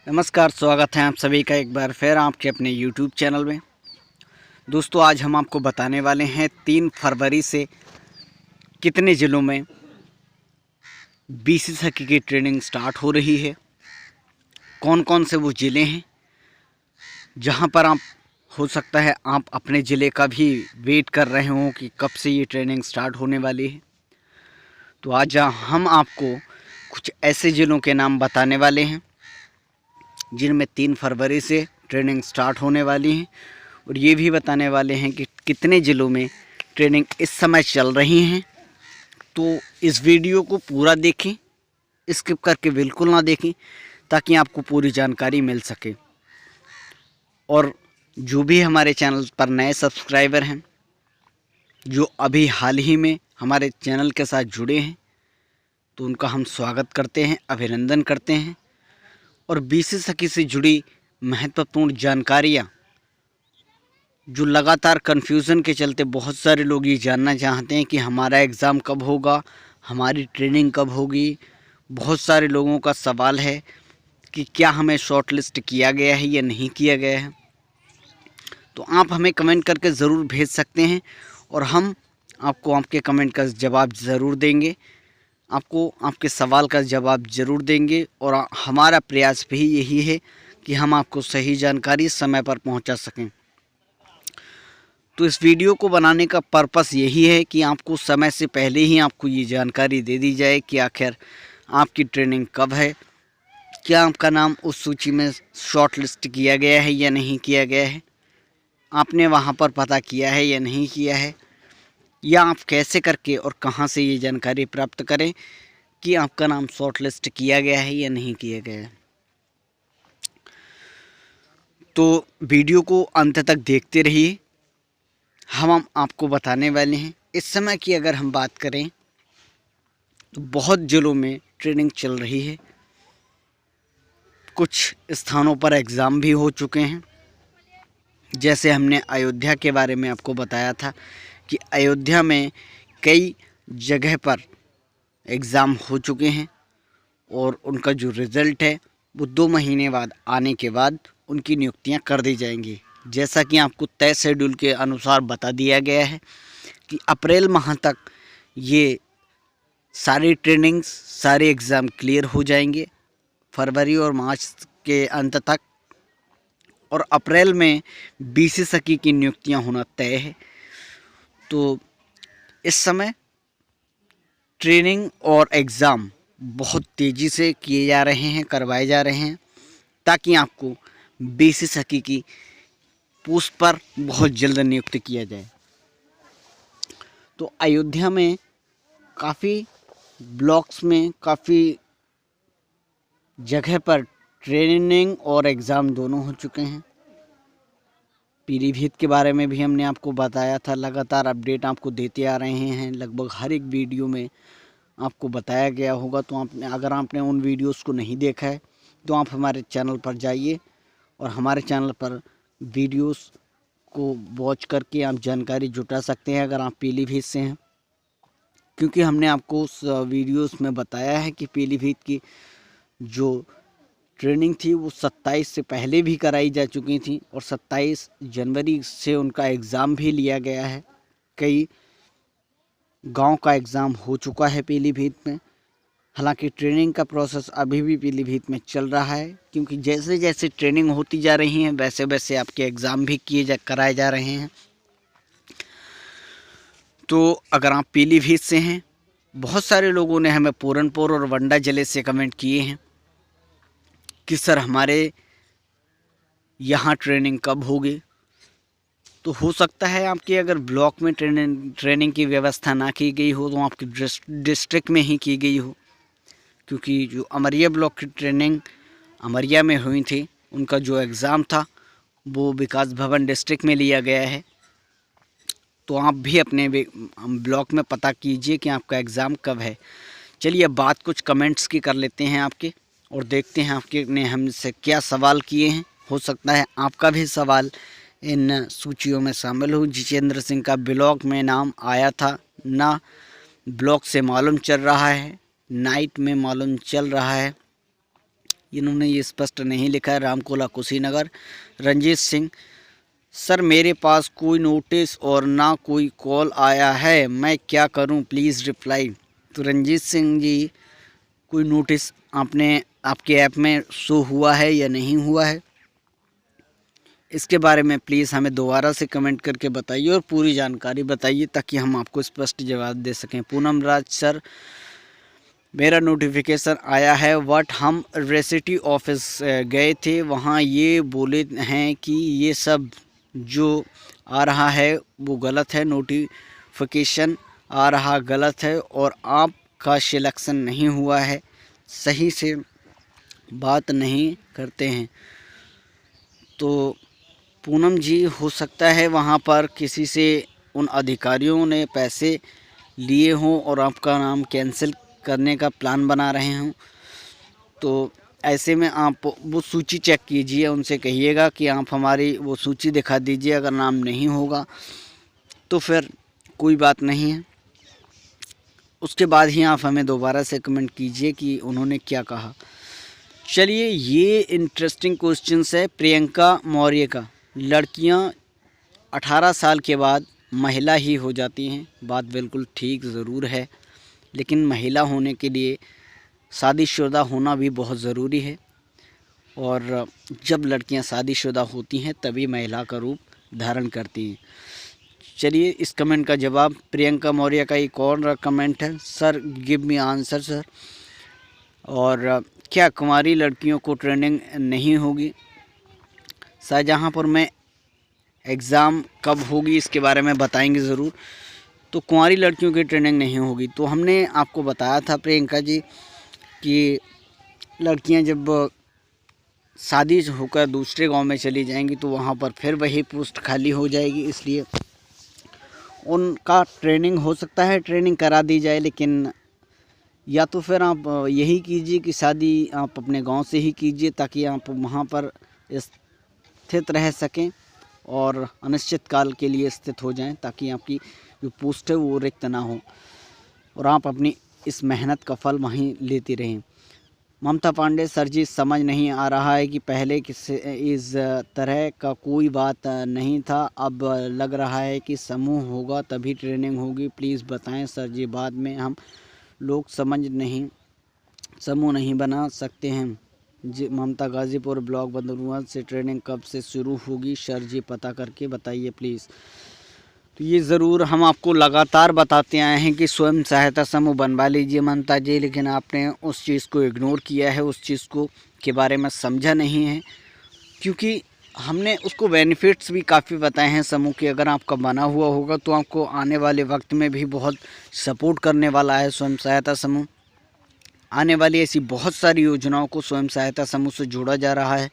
नमस्कार, स्वागत है आप सभी का एक बार फिर आपके अपने YouTube चैनल में। दोस्तों, आज हम आपको बताने वाले हैं 3 फरवरी से कितने ज़िलों में बीसी सखी की ट्रेनिंग स्टार्ट हो रही है, कौन कौन से वो ज़िले हैं जहां पर आप हो सकता है आप अपने ज़िले का भी वेट कर रहे हों कि कब से ये ट्रेनिंग स्टार्ट होने वाली है। तो आज हम आपको कुछ ऐसे ज़िलों के नाम बताने वाले हैं जिनमें 3 फरवरी से ट्रेनिंग स्टार्ट होने वाली है, और ये भी बताने वाले हैं कि कितने ज़िलों में ट्रेनिंग इस समय चल रही हैं। तो इस वीडियो को पूरा देखें, स्किप करके बिल्कुल ना देखें, ताकि आपको पूरी जानकारी मिल सके। और जो भी हमारे चैनल पर नए सब्सक्राइबर हैं, जो अभी हाल ही में हमारे चैनल के साथ जुड़े हैं, तो उनका हम स्वागत करते हैं, अभिनंदन करते हैं। और बीसी सखी से जुड़ी महत्वपूर्ण जानकारियाँ जो लगातार कन्फ्यूज़न के चलते बहुत सारे लोग ये जानना चाहते हैं कि हमारा एग्ज़ाम कब होगा, हमारी ट्रेनिंग कब होगी। बहुत सारे लोगों का सवाल है कि क्या हमें शॉर्ट लिस्ट किया गया है या नहीं किया गया है। तो आप हमें कमेंट करके ज़रूर भेज सकते हैं और हम आपको आपके कमेंट का जवाब ज़रूर देंगे, आपको आपके सवाल का जवाब ज़रूर देंगे। और हमारा प्रयास भी यही है कि हम आपको सही जानकारी समय पर पहुंचा सकें। तो इस वीडियो को बनाने का पर्पस यही है कि आपको समय से पहले ही आपको ये जानकारी दे दी जाए कि आखिर आपकी ट्रेनिंग कब है, क्या आपका नाम उस सूची में शॉर्ट लिस्ट किया गया है या नहीं किया गया है, आपने वहाँ पर पता किया है या नहीं किया है, या आप कैसे करके और कहाँ से ये जानकारी प्राप्त करें कि आपका नाम शॉर्ट लिस्ट किया गया है या नहीं किया गया है। तो वीडियो को अंत तक देखते रहिए, हम आपको बताने वाले हैं। इस समय की अगर हम बात करें तो बहुत ज़िलों में ट्रेनिंग चल रही है, कुछ स्थानों पर एग्ज़ाम भी हो चुके हैं। जैसे हमने अयोध्या के बारे में आपको बताया था कि अयोध्या में कई जगह पर एग्ज़ाम हो चुके हैं और उनका जो रिज़ल्ट है वो 2 महीने बाद आने के बाद उनकी नियुक्तियां कर दी जाएंगी। जैसा कि आपको तय शेड्यूल के अनुसार बता दिया गया है कि अप्रैल माह तक ये सारी ट्रेनिंग्स, सारे एग्ज़ाम क्लियर हो जाएंगे, फरवरी और मार्च के अंत तक। और अप्रैल में बीसी सखी की नियुक्तियां होना तय है। तो इस समय ट्रेनिंग और एग्ज़ाम बहुत तेज़ी से किए जा रहे हैं, करवाए जा रहे हैं, ताकि आपको बीसी सखी की पोस्ट पर बहुत जल्द नियुक्त किया जाए। तो अयोध्या में काफ़ी ब्लॉक्स में काफ़ी जगह पर ट्रेनिंग और एग्ज़ाम दोनों हो चुके हैं। पीलीभीत के बारे में भी हमने आपको बताया था, लगातार अपडेट आपको देते आ रहे हैं, लगभग हर एक वीडियो में आपको बताया गया होगा। तो अगर आपने उन वीडियोस को नहीं देखा है तो आप हमारे चैनल पर जाइए और हमारे चैनल पर वीडियोस को वॉच करके आप जानकारी जुटा सकते हैं अगर आप पीलीभीत से हैं। क्योंकि हमने आपको उस वीडियोस में बताया है कि पीलीभीत की जो ट्रेनिंग थी वो 27 से पहले भी कराई जा चुकी थी और 27 जनवरी से उनका एग्ज़ाम भी लिया गया है। कई गांव का एग्ज़ाम हो चुका है पीलीभीत में। हालांकि ट्रेनिंग का प्रोसेस अभी भी पीलीभीत में चल रहा है, क्योंकि जैसे जैसे ट्रेनिंग होती जा रही है वैसे वैसे आपके एग्ज़ाम भी कराए जा रहे हैं। तो अगर आप पीलीभीत से हैं, बहुत सारे लोगों ने हमें पूरनपुर और वंडा ज़िले से कमेंट किए हैं कि सर हमारे यहाँ ट्रेनिंग कब होगी। तो हो सकता है आपके अगर ब्लॉक में ट्रेनिंग की व्यवस्था ना की गई हो तो आपकी डिस्ट्रिक्ट में ही की गई हो, क्योंकि जो अमरिया ब्लॉक की ट्रेनिंग अमरिया में हुई थी, उनका जो एग्ज़ाम था वो विकास भवन डिस्ट्रिक्ट में लिया गया है। तो आप भी अपने ब्लॉक में पता कीजिए कि आपका एग्ज़ाम कब है। चलिए अब बात कुछ कमेंट्स की कर लेते हैं आपके, और देखते हैं आपके ने हमसे क्या सवाल किए हैं। हो सकता है आपका भी सवाल इन सूचियों में शामिल हो। जितेंद्र सिंह का ब्लॉक में नाम आया था ना, ब्लॉक से मालूम चल रहा है, नाइट में मालूम चल रहा है, इन्होंने ये स्पष्ट नहीं लिखा है। रामकोला कुशीनगर। रंजीत सिंह, सर मेरे पास कोई नोटिस और ना कोई कॉल आया है, मैं क्या करूं, प्लीज़ रिप्लाई। तो रंजीत सिंह जी, कोई नोटिस आपके ऐप में शो हुआ है या नहीं हुआ है, इसके बारे में प्लीज़ हमें दोबारा से कमेंट करके बताइए और पूरी जानकारी बताइए ताकि हम आपको स्पष्ट जवाब दे सकें। पूनम राज, सर मेरा नोटिफिकेशन आया है बट हम रेसिटी ऑफिस गए थे, वहाँ ये बोले हैं कि ये सब जो आ रहा है वो गलत है, नोटिफिकेशन आ रहा गलत है और आपका सिलेक्शन नहीं हुआ है, सही से बात नहीं करते हैं। तो पूनम जी, हो सकता है वहाँ पर किसी से उन अधिकारियों ने पैसे लिए हों और आपका नाम कैंसिल करने का प्लान बना रहे हों। तो ऐसे में आप वो सूची चेक कीजिए, उनसे कहिएगा कि आप हमारी वो सूची दिखा दीजिए, अगर नाम नहीं होगा तो फिर कोई बात नहीं है, उसके बाद ही आप हमें दोबारा से कमेंट कीजिए कि उन्होंने क्या कहा। चलिए, ये इंटरेस्टिंग क्वेश्चंस है प्रियंका मौर्य का। लड़कियां 18 साल के बाद महिला ही हो जाती हैं, बात बिल्कुल ठीक ज़रूर है, लेकिन महिला होने के लिए शादीशुदा होना भी बहुत ज़रूरी है और जब लड़कियां शादीशुदा होती हैं तभी महिला का रूप धारण करती हैं। चलिए, इस कमेंट का जवाब प्रियंका मौर्य का एक और कमेंट है, sir give me answer sir. और क्या कुंवारी लड़कियों को ट्रेनिंग नहीं होगी? शाहजहाँपुर में एग्ज़ाम कब होगी इसके बारे में बताएंगे ज़रूर। तो कुंवारी लड़कियों की ट्रेनिंग नहीं होगी, तो हमने आपको बताया था प्रियंका जी कि लड़कियां जब शादी होकर दूसरे गांव में चली जाएंगी तो वहां पर फिर वही पोस्ट खाली हो जाएगी, इसलिए उनका ट्रेनिंग हो सकता है ट्रेनिंग करा दी जाए, लेकिन या तो फिर आप यही कीजिए कि शादी आप अपने गांव से ही कीजिए ताकि आप वहां पर स्थित रह सकें और अनिश्चित काल के लिए स्थित हो जाएं, ताकि आपकी जो पोस्ट है वो रिक्त ना हो और आप अपनी इस मेहनत का फल वहीं लेते रहें। ममता पांडे, सर जी समझ नहीं आ रहा है कि पहले किसी इस तरह का कोई बात नहीं था, अब लग रहा है कि समूह होगा तभी ट्रेनिंग होगी, प्लीज़ बताएं सर जी, बाद में हम लोग समूह नहीं बना सकते हैं जी। ममता, गाज़ीपुर ब्लॉक बंदरुआ से ट्रेनिंग कब से शुरू होगी सर जी, पता करके बताइए प्लीज़। तो ये ज़रूर हम आपको लगातार बताते आए हैं कि स्वयं सहायता समूह बनवा लीजिए ममता जी, लेकिन आपने उस चीज़ को इग्नोर किया है, उस चीज़ को के बारे में समझा नहीं है, क्योंकि हमने उसको बेनिफिट्स भी काफ़ी बताए हैं समूह के। अगर आपका बना हुआ होगा तो आपको आने वाले वक्त में भी बहुत सपोर्ट करने वाला है स्वयं सहायता समूह। आने वाली ऐसी बहुत सारी योजनाओं को स्वयं सहायता समूह से जोड़ा जा रहा है।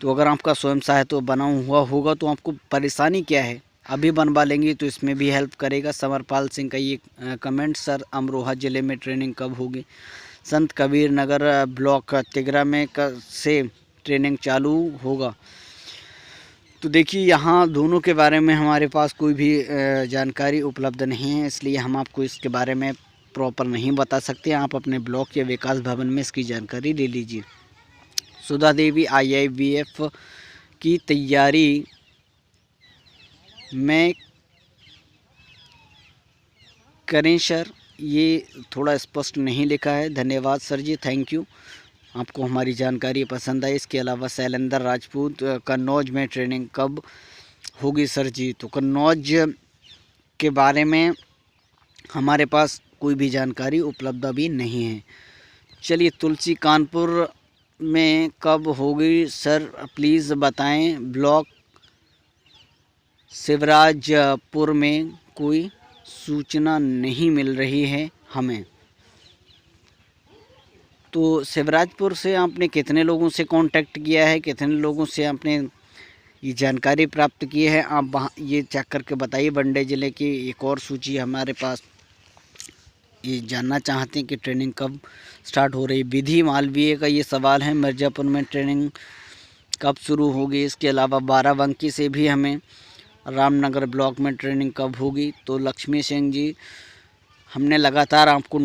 तो अगर आपका स्वयं सहायता बना हुआ होगा तो आपको परेशानी क्या है, अभी बनवा लेंगे तो इसमें भी हेल्प करेगा। समरपाल सिंह का ये कमेंट, सर अमरोहा ज़िले में ट्रेनिंग कब होगी? संत कबीर नगर ब्लॉक तिगरा में से ट्रेनिंग चालू होगा? तो देखिए, यहाँ दोनों के बारे में हमारे पास कोई भी जानकारी उपलब्ध नहीं है, इसलिए हम आपको इसके बारे में प्रॉपर नहीं बता सकते। आप अपने ब्लॉक या विकास भवन में इसकी जानकारी ले लीजिए। सुधा देवी, IIVF की तैयारी में करें सर, ये थोड़ा स्पष्ट नहीं लिखा है। धन्यवाद सर जी, थैंक यू, आपको हमारी जानकारी पसंद आई। इसके अलावा शैलेंद्र राजपूत, कन्नौज में ट्रेनिंग कब होगी सर जी? तो कन्नौज के बारे में हमारे पास कोई भी जानकारी उपलब्ध अभी नहीं है। चलिए, तुलसी, कानपुर में कब होगी सर, प्लीज़ बताएं। ब्लॉक शिवराजपुर में कोई सूचना नहीं मिल रही है हमें। तो शिवराजपुर से आपने कितने लोगों से कांटेक्ट किया है, कितने लोगों से आपने ये जानकारी प्राप्त की है, आप वहाँ ये चेक करके बताइए। बंडे ज़िले की एक और सूची हमारे पास ये जानना चाहते हैं कि ट्रेनिंग कब स्टार्ट हो रही है। विधि मालवीय का ये सवाल है, मिर्ज़ापुर में ट्रेनिंग कब शुरू होगी? इसके अलावा बाराबंकी से भी हमें रामनगर ब्लॉक में ट्रेनिंग कब होगी? तो लक्ष्मी सिंह जी, हमने लगातार आपको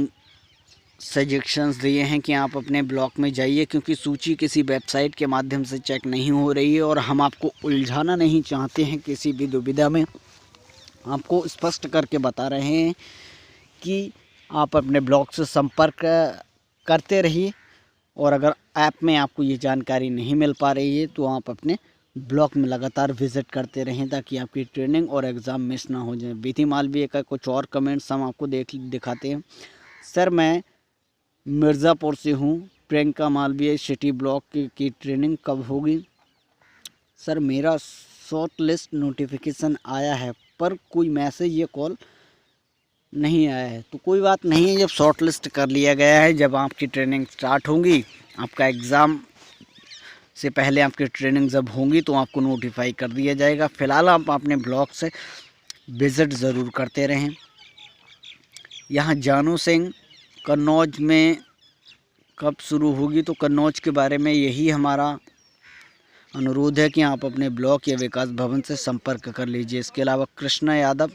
सजेशंस दिए हैं कि आप अपने ब्लॉक में जाइए, क्योंकि सूची किसी वेबसाइट के माध्यम से चेक नहीं हो रही है और हम आपको उलझाना नहीं चाहते हैं किसी भी दुविधा में। आपको स्पष्ट करके बता रहे हैं कि आप अपने ब्लॉक से संपर्क करते रहिए, और अगर ऐप में आपको ये जानकारी नहीं मिल पा रही है तो आप अपने ब्लॉक में लगातार विज़िट करते रहें, ताकि आपकी ट्रेनिंग और एग्ज़ाम मिस ना हो जाए। बीती मालवीय का कुछ और कमेंट्स हम आपको दिखाते हैं। सर, मैं मिर्ज़ापुर से हूँ, प्रियंका मालवीय सिटी ब्लॉक की ट्रेनिंग कब होगी? सर, मेरा शॉर्ट लिस्ट नोटिफिकेशन आया है पर कोई मैसेज या कॉल नहीं आया है। तो कोई बात नहीं है, जब शॉर्ट लिस्ट कर लिया गया है, जब आपकी ट्रेनिंग स्टार्ट होगी, आपका एग्ज़ाम से पहले आपकी ट्रेनिंग जब होंगी तो आपको नोटिफाई कर दिया जाएगा। फ़िलहाल आप अपने ब्लॉक से विज़िट ज़रूर करते रहें। यहाँ जानू सिंह, कन्नौज में कब शुरू होगी? तो कन्नौज के बारे में यही हमारा अनुरोध है कि आप अपने ब्लॉक या विकास भवन से संपर्क कर लीजिए। इसके अलावा कृष्णा यादव,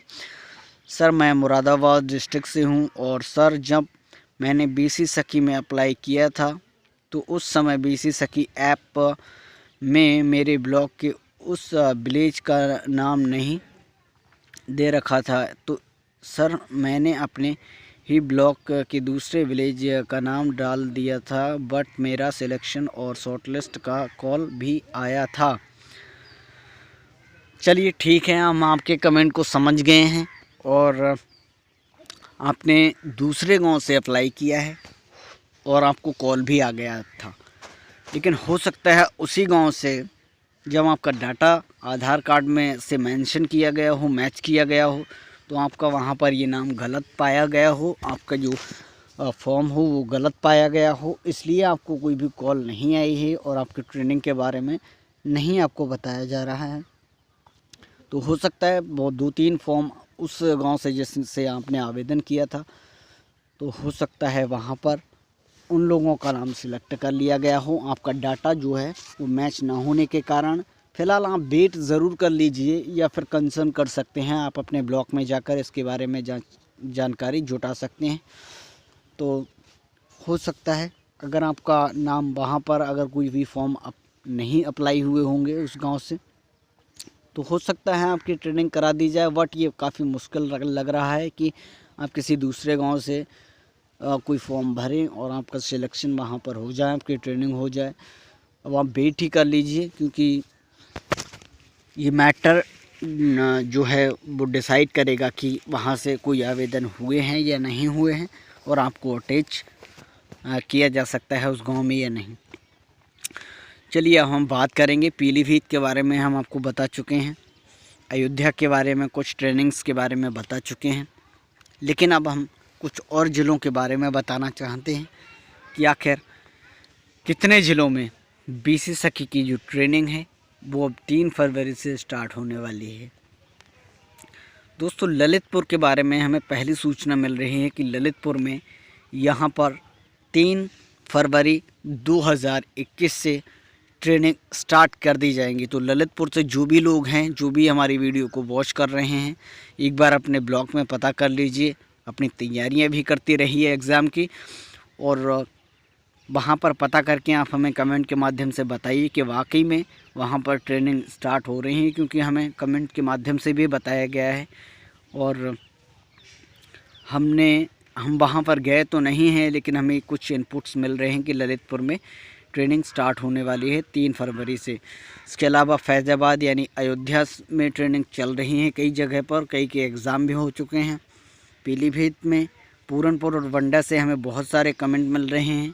सर मैं मुरादाबाद डिस्ट्रिक्ट से हूं, और सर जब मैंने बीसी सखी में अप्लाई किया था तो उस समय बीसी सखी ऐप में मेरे ब्लॉक के उस विलेज का नाम नहीं दे रखा था, तो सर मैंने अपने ही ब्लॉक के दूसरे विलेज का नाम डाल दिया था, बट मेरा सिलेक्शन और शॉर्टलिस्ट का कॉल भी आया था। चलिए ठीक है, हम आपके कमेंट को समझ गए हैं, और आपने दूसरे गांव से अप्लाई किया है और आपको कॉल भी आ गया था, लेकिन हो सकता है उसी गांव से जब आपका डाटा आधार कार्ड में से मेंशन किया गया हो, मैच किया गया हो, तो आपका वहां पर ये नाम गलत पाया गया हो, आपका जो फॉर्म हो वो गलत पाया गया हो, इसलिए आपको कोई भी कॉल नहीं आई है और आपकी ट्रेनिंग के बारे में नहीं आपको बताया जा रहा है। तो हो सकता है वो 2-3 फॉर्म उस गांव से जिससे आपने आवेदन किया था, तो हो सकता है वहां पर उन लोगों का नाम सिलेक्ट कर लिया गया हो, आपका डाटा जो है वो मैच ना होने के कारण। फ़िलहाल आप वेट ज़रूर कर लीजिए, या फिर कंसर्न कर सकते हैं, आप अपने ब्लॉक में जाकर इसके बारे में जानकारी जुटा सकते हैं। तो हो सकता है अगर आपका नाम वहाँ पर अगर कोई भी फॉर्म नहीं अप्लाई हुए होंगे उस गांव से, तो हो सकता है आपकी ट्रेनिंग करा दी जाए, बट ये काफ़ी मुश्किल लग रहा है कि आप किसी दूसरे गांव से कोई फॉर्म भरें और आपका सिलेक्शन वहाँ पर हो जाए, आपकी ट्रेनिंग हो जाए। अब आप वेट ही कर लीजिए, क्योंकि ये मैटर जो है वो डिसाइड करेगा कि वहाँ से कोई आवेदन हुए हैं या नहीं हुए हैं, और आपको अटैच किया जा सकता है उस गांव में या नहीं। चलिए अब हम बात करेंगे पीलीभीत के बारे में। हम आपको बता चुके हैं, अयोध्या के बारे में कुछ ट्रेनिंग्स के बारे में बता चुके हैं, लेकिन अब हम कुछ और ज़िलों के बारे में बताना चाहते हैं कि आखिर कितने ज़िलों में बीसी सखी की जो ट्रेनिंग है वो अब 3 फरवरी से स्टार्ट होने वाली है। दोस्तों, ललितपुर के बारे में हमें पहली सूचना मिल रही है कि ललितपुर में यहाँ पर 3 फरवरी 2021 से ट्रेनिंग स्टार्ट कर दी जाएंगी। तो ललितपुर से जो भी लोग हैं, जो भी हमारी वीडियो को वॉच कर रहे हैं, एक बार अपने ब्लॉक में पता कर लीजिए, अपनी तैयारियां भी करती रहिए एग्ज़ाम की, और वहां पर पता करके आप हमें कमेंट के माध्यम से बताइए कि वाकई में वहां पर ट्रेनिंग स्टार्ट हो रही है, क्योंकि हमें कमेंट के माध्यम से भी बताया गया है, और हम वहां पर गए तो नहीं हैं, लेकिन हमें कुछ इनपुट्स मिल रहे हैं कि ललितपुर में ट्रेनिंग स्टार्ट होने वाली है 3 फरवरी से। इसके अलावा फैज़ाबाद यानी अयोध्या में ट्रेनिंग चल रही है कई जगह पर, कई के एग्ज़ाम भी हो चुके हैं। पीलीभीत में, पूरनपुर और वंडा से हमें बहुत सारे कमेंट मिल रहे हैं,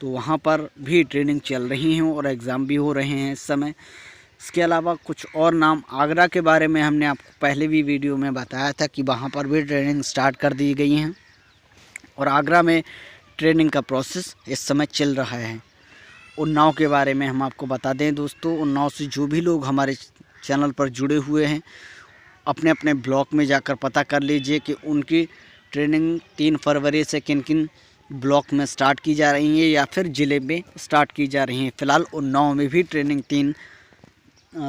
तो वहाँ पर भी ट्रेनिंग चल रही हैं और एग्ज़ाम भी हो रहे हैं इस समय। इसके अलावा कुछ और नाम, आगरा के बारे में हमने आपको पहले भी वीडियो में बताया था कि वहाँ पर भी ट्रेनिंग स्टार्ट कर दी गई हैं, और आगरा में ट्रेनिंग का प्रोसेस इस समय चल रहा है। उन्नाव के बारे में हम आपको बता दें दोस्तों, उन्नाव से जो भी लोग हमारे चैनल पर जुड़े हुए हैं, अपने अपने ब्लॉक में जाकर पता कर लीजिए कि उनकी ट्रेनिंग 3 फरवरी से किन किन ब्लॉक में स्टार्ट की जा रही है या फिर ज़िले में स्टार्ट की जा रही हैं। फ़िलहाल उन्नाव में भी ट्रेनिंग 3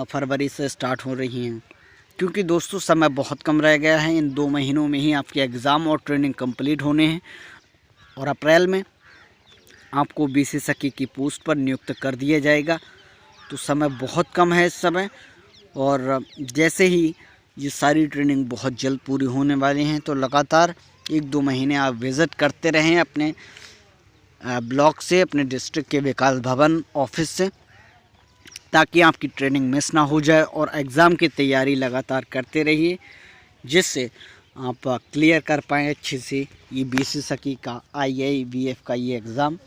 फरवरी से स्टार्ट हो रही हैं, क्योंकि दोस्तों समय बहुत कम रह गया है। इन 2 महीनों में ही आपके एग्ज़ाम और ट्रेनिंग कंप्लीट होने हैं, और अप्रैल में आपको बीसी सखी की पोस्ट पर नियुक्त कर दिया जाएगा। तो समय बहुत कम है इस समय, और जैसे ही ये सारी ट्रेनिंग बहुत जल्द पूरी होने वाली हैं, तो लगातार 1-2 महीने आप विज़िट करते रहें अपने ब्लॉक से, अपने डिस्ट्रिक्ट के विकास भवन ऑफिस से, ताकि आपकी ट्रेनिंग मिस ना हो जाए और एग्ज़ाम की तैयारी लगातार करते रहिए, जिससे आप क्लियर कर पाएँ अच्छे से ये बीसी सखी का IABF का ये एग्ज़ाम।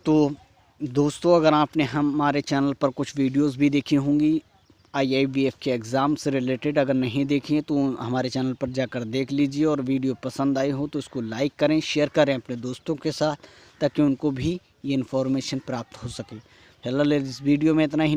तो दोस्तों, अगर आपने हमारे चैनल पर कुछ वीडियोस भी देखी होंगी IABF के एग्ज़ाम से रिलेटेड, अगर नहीं देखी हैं तो हमारे चैनल पर जाकर देख लीजिए, और वीडियो पसंद आई हो तो इसको लाइक करें, शेयर करें अपने दोस्तों के साथ, ताकि उनको भी ये इन्फॉर्मेशन प्राप्त हो सके। फिलहाल इस वीडियो में इतना ही।